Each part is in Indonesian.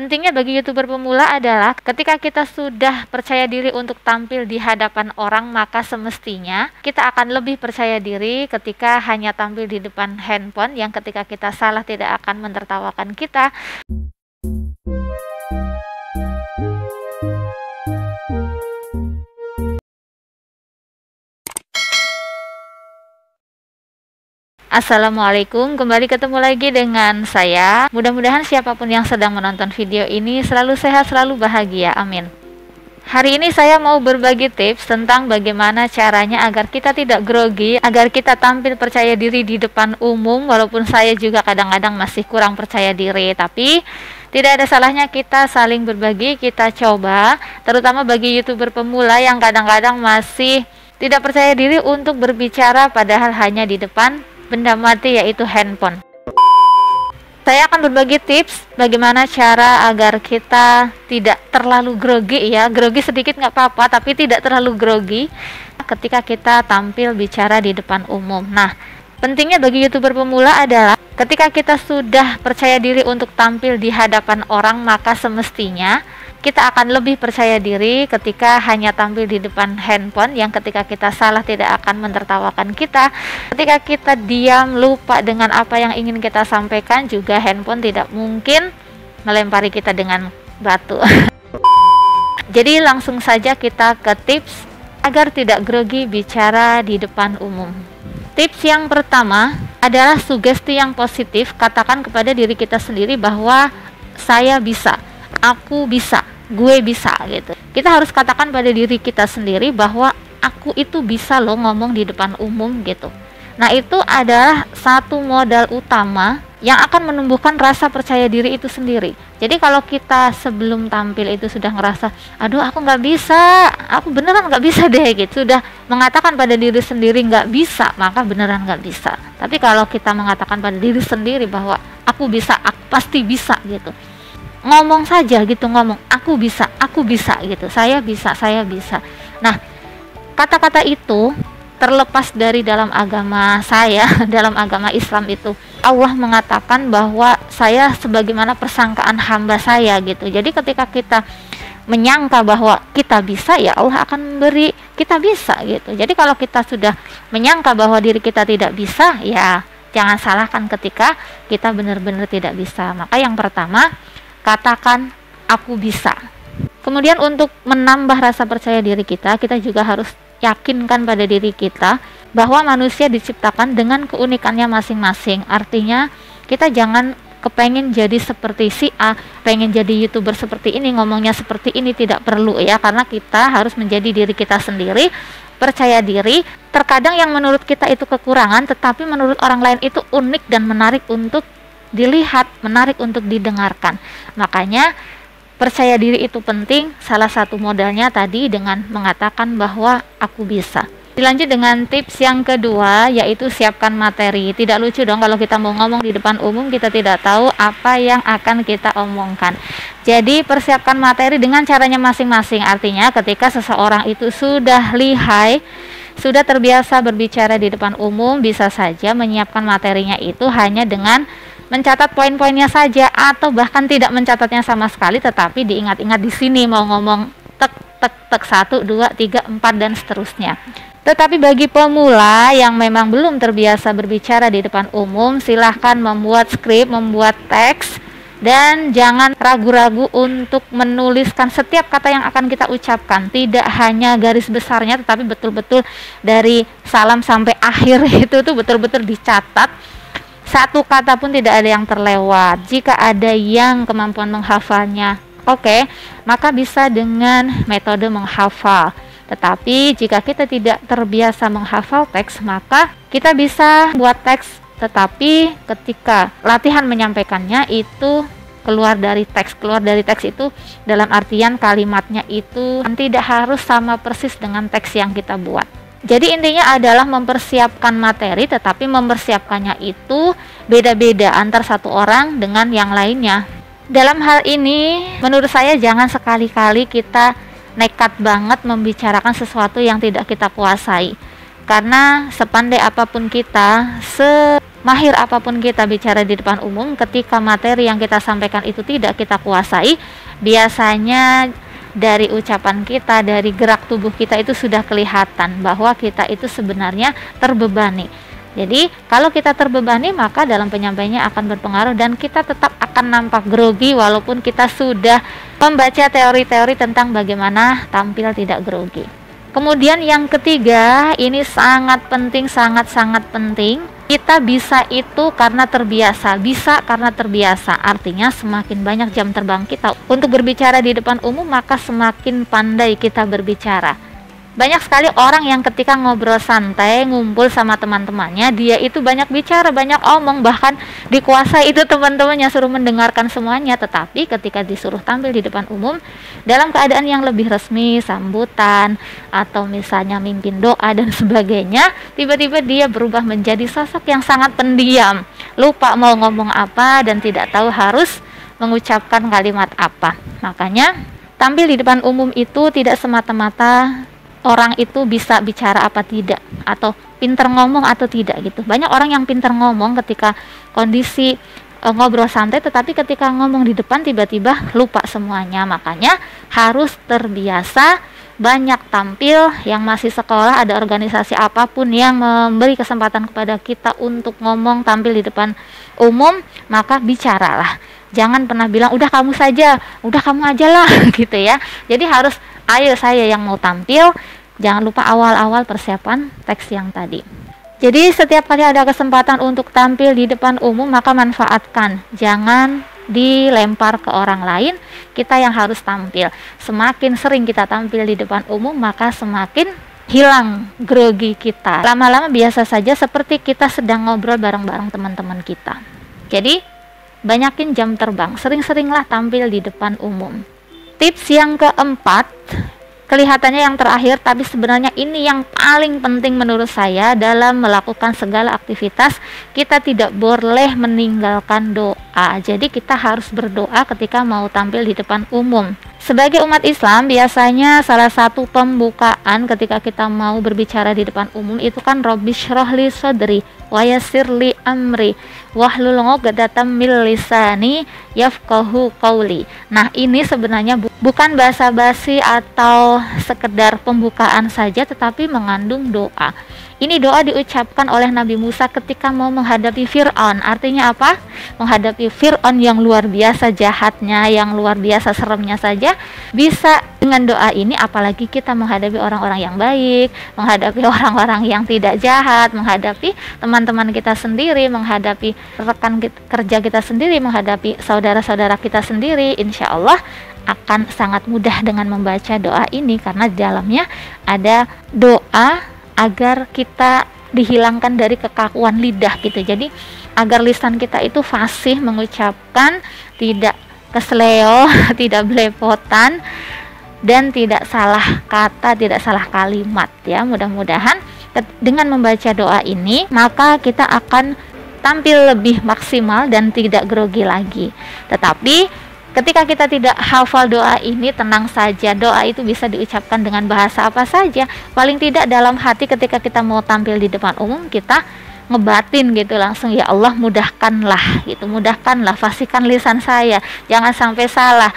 Pentingnya bagi YouTuber pemula adalah ketika kita sudah percaya diri untuk tampil di hadapan orang, maka semestinya kita akan lebih percaya diri ketika hanya tampil di depan handphone yang ketika kita salah tidak akan menertawakan kita. Assalamualaikum, kembali ketemu lagi dengan saya. Mudah-mudahan siapapun yang sedang menonton video ini selalu sehat, selalu bahagia, amin. Hari ini saya mau berbagi tips tentang bagaimana caranya agar kita tidak grogi, agar kita tampil percaya diri di depan umum. Walaupun saya juga kadang-kadang masih kurang percaya diri, tapi tidak ada salahnya kita saling berbagi, kita coba. Terutama bagi YouTuber pemula yang kadang-kadang masih tidak percaya diri untuk berbicara padahal hanya di depan benda mati, yaitu handphone. Saya akan berbagi tips bagaimana cara agar kita tidak terlalu grogi ya. Grogi sedikit nggak apa-apa, tapi tidak terlalu grogi ketika kita tampil bicara di depan umum. Nah, pentingnya bagi YouTuber pemula adalah ketika kita sudah percaya diri untuk tampil di hadapan orang, maka semestinya kita akan lebih percaya diri ketika hanya tampil di depan handphone yang ketika kita salah tidak akan menertawakan kita. Ketika kita diam, lupa dengan apa yang ingin kita sampaikan, juga handphone tidak mungkin melempari kita dengan batu. Jadi langsung saja kita ke tips agar tidak grogi bicara di depan umum. Tips yang pertama adalah sugesti yang positif. Katakan kepada diri kita sendiri bahwa saya bisa, aku bisa, gue bisa gitu. Kita harus katakan pada diri kita sendiri bahwa aku itu bisa loh ngomong di depan umum gitu. Nah, itu adalah satu modal utama yang akan menumbuhkan rasa percaya diri itu sendiri. Jadi kalau kita sebelum tampil itu sudah ngerasa, aduh aku nggak bisa, aku beneran nggak bisa deh gitu, sudah mengatakan pada diri sendiri nggak bisa, maka beneran nggak bisa. Tapi kalau kita mengatakan pada diri sendiri bahwa aku bisa, aku pasti bisa gitu, ngomong saja gitu, ngomong aku bisa gitu, saya bisa, saya bisa. Nah, kata-kata itu terlepas dari dalam agama saya, dalam agama Islam itu Allah mengatakan bahwa saya sebagaimana persangkaan hamba saya gitu. Jadi ketika kita menyangka bahwa kita bisa, ya Allah akan memberi kita bisa gitu. Jadi kalau kita sudah menyangka bahwa diri kita tidak bisa, ya jangan salahkan ketika kita benar-benar tidak bisa. Maka yang pertama, katakan aku bisa. Kemudian untuk menambah rasa percaya diri kita, kita juga harus yakinkan pada diri kita bahwa manusia diciptakan dengan keunikannya masing-masing. Artinya kita jangan kepengen jadi seperti si A, pengen jadi YouTuber seperti ini, ngomongnya seperti ini, tidak perlu ya, karena kita harus menjadi diri kita sendiri, percaya diri. Terkadang yang menurut kita itu kekurangan, tetapi menurut orang lain itu unik dan menarik untuk dilihat, menarik untuk didengarkan. Makanya percaya diri itu penting. Salah satu modalnya tadi dengan mengatakan bahwa aku bisa. Dilanjut dengan tips yang kedua, yaitu siapkan materi. Tidak lucu dong kalau kita mau ngomong di depan umum, kita tidak tahu apa yang akan kita omongkan. Jadi persiapkan materi dengan caranya masing-masing. Artinya ketika seseorang itu sudah lihai, sudah terbiasa berbicara di depan umum, bisa saja menyiapkan materinya itu hanya dengan mencatat poin-poinnya saja, atau bahkan tidak mencatatnya sama sekali, tetapi diingat-ingat di sini mau ngomong tek tek tek 1, 2, 3, 4 dan seterusnya. Tetapi bagi pemula yang memang belum terbiasa berbicara di depan umum, silahkan membuat skrip, membuat teks, dan jangan ragu-ragu untuk menuliskan setiap kata yang akan kita ucapkan. Tidak hanya garis besarnya, tetapi betul-betul dari salam sampai akhir itu tuh betul-betul dicatat. Satu kata pun tidak ada yang terlewat. Jika ada yang kemampuan menghafalnya, oke, maka bisa dengan metode menghafal. Tetapi jika kita tidak terbiasa menghafal teks, maka kita bisa buat teks, tetapi ketika latihan menyampaikannya itu keluar dari teks. Keluar dari teks itu dalam artian kalimatnya itu tidak harus sama persis dengan teks yang kita buat. Jadi intinya adalah mempersiapkan materi, tetapi mempersiapkannya itu beda-beda antar satu orang dengan yang lainnya. Dalam hal ini, menurut saya jangan sekali-kali kita nekat banget membicarakan sesuatu yang tidak kita kuasai. Karena sepandai apapun kita, mahir apapun kita bicara di depan umum, ketika materi yang kita sampaikan itu tidak kita kuasai, biasanya dari ucapan kita, dari gerak tubuh kita itu sudah kelihatan bahwa kita itu sebenarnya terbebani. Jadi kalau kita terbebani, maka dalam penyampaiannya akan berpengaruh dan kita tetap akan nampak grogi walaupun kita sudah membaca teori-teori tentang bagaimana tampil tidak grogi. Kemudian yang ketiga, ini sangat penting, sangat-sangat penting. Kita bisa itu karena terbiasa, artinya semakin banyak jam terbang kita untuk berbicara di depan umum, maka semakin pandai kita berbicara. Banyak sekali orang yang ketika ngobrol santai, ngumpul sama teman-temannya, dia itu banyak bicara, banyak omong, bahkan dikuasai itu teman-temannya, suruh mendengarkan semuanya. Tetapi ketika disuruh tampil di depan umum dalam keadaan yang lebih resmi, sambutan, atau misalnya mimpin doa dan sebagainya, tiba-tiba dia berubah menjadi sosok yang sangat pendiam, lupa mau ngomong apa dan tidak tahu harus mengucapkan kalimat apa. Makanya tampil di depan umum itu tidak semata-mata orang itu bisa bicara apa tidak, atau pinter ngomong atau tidak gitu. Banyak orang yang pinter ngomong ketika kondisi ngobrol santai, tetapi ketika ngomong di depan tiba-tiba lupa semuanya. Makanya harus terbiasa banyak tampil. Yang masih sekolah, ada organisasi apapun yang memberi kesempatan kepada kita untuk ngomong, tampil di depan umum, maka bicaralah. Jangan pernah bilang udah kamu saja, udah kamu aja lah gitu ya. Jadi harus, ayo saya yang mau tampil. Jangan lupa awal-awal persiapan teks yang tadi. Jadi setiap kali ada kesempatan untuk tampil di depan umum, maka manfaatkan. Jangan dilempar ke orang lain, kita yang harus tampil. Semakin sering kita tampil di depan umum, maka semakin hilang grogi kita. Lama-lama biasa saja seperti kita sedang ngobrol bareng-bareng teman-teman kita. Jadi banyakin jam terbang, sering-seringlah tampil di depan umum. Tips yang keempat, kelihatannya yang terakhir, tapi sebenarnya ini yang paling penting menurut saya dalam melakukan segala aktivitas. Kita tidak boleh meninggalkan doa. Jadi kita harus berdoa ketika mau tampil di depan umum. Sebagai umat Islam, biasanya salah satu pembukaan ketika kita mau berbicara di depan umum itu kan Rabbi shrah li sadri wa yassir li amri wahlul 'uqdatam min lisani yafqahu qawli. Nah, ini sebenarnya bukan basa-basi atau sekedar pembukaan saja, tetapi mengandung doa. Ini doa diucapkan oleh Nabi Musa ketika mau menghadapi Fir'aun. Artinya apa? Menghadapi Fir'aun yang luar biasa jahatnya, yang luar biasa seremnya saja, bisa dengan doa ini. Apalagi kita menghadapi orang-orang yang baik, menghadapi orang-orang yang tidak jahat, menghadapi teman-teman kita sendiri, menghadapi rekan kerja kita sendiri, menghadapi saudara-saudara kita sendiri. Insya Allah akan sangat mudah dengan membaca doa ini, karena di dalamnya ada doa agar kita dihilangkan dari kekakuan lidah gitu. Jadi agar lisan kita itu fasih mengucapkan, tidak kesleo, tidak belepotan, dan tidak salah kata, tidak salah kalimat ya. Mudah-mudahan dengan membaca doa ini, maka kita akan tampil lebih maksimal dan tidak grogi lagi. Tetapi ketika kita tidak hafal doa ini, tenang saja, doa itu bisa diucapkan dengan bahasa apa saja. Paling tidak dalam hati ketika kita mau tampil di depan umum, kita ngebatin gitu langsung, ya Allah mudahkanlah gitu, mudahkanlah, fasihkan lisan saya, jangan sampai salah,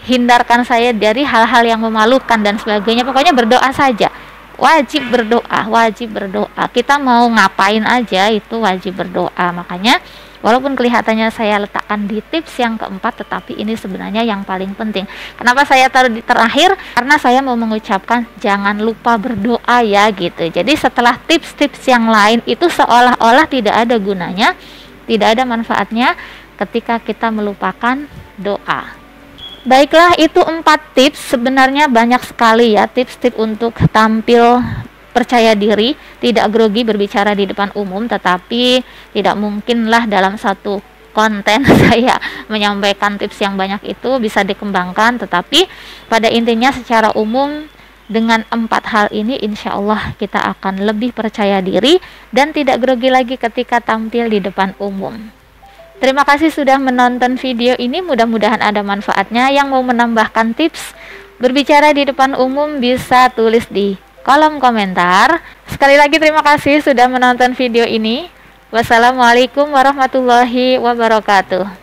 hindarkan saya dari hal-hal yang memalukan dan sebagainya. Pokoknya berdoa saja. Wajib berdoa, wajib berdoa. Kita mau ngapain aja itu wajib berdoa. Makanya walaupun kelihatannya saya letakkan di tips yang keempat, tetapi ini sebenarnya yang paling penting. Kenapa saya taruh di terakhir? Karena saya mau mengucapkan jangan lupa berdoa ya gitu. Jadi setelah tips-tips yang lain itu seolah-olah tidak ada gunanya, tidak ada manfaatnya ketika kita melupakan doa. Baiklah, itu 4 tips. Sebenarnya banyak sekali ya tips-tips untuk tampil percaya diri, tidak grogi berbicara di depan umum, tetapi tidak mungkinlah dalam satu konten saya menyampaikan tips yang banyak itu, bisa dikembangkan. Tetapi pada intinya secara umum dengan 4 hal ini insya Allah kita akan lebih percaya diri dan tidak grogi lagi ketika tampil di depan umum. Terima kasih sudah menonton video ini, mudah-mudahan ada manfaatnya. Yang mau menambahkan tips berbicara di depan umum bisa tulis di kolom komentar. Sekali lagi terima kasih sudah menonton video ini. Wassalamualaikum warahmatullahi wabarakatuh.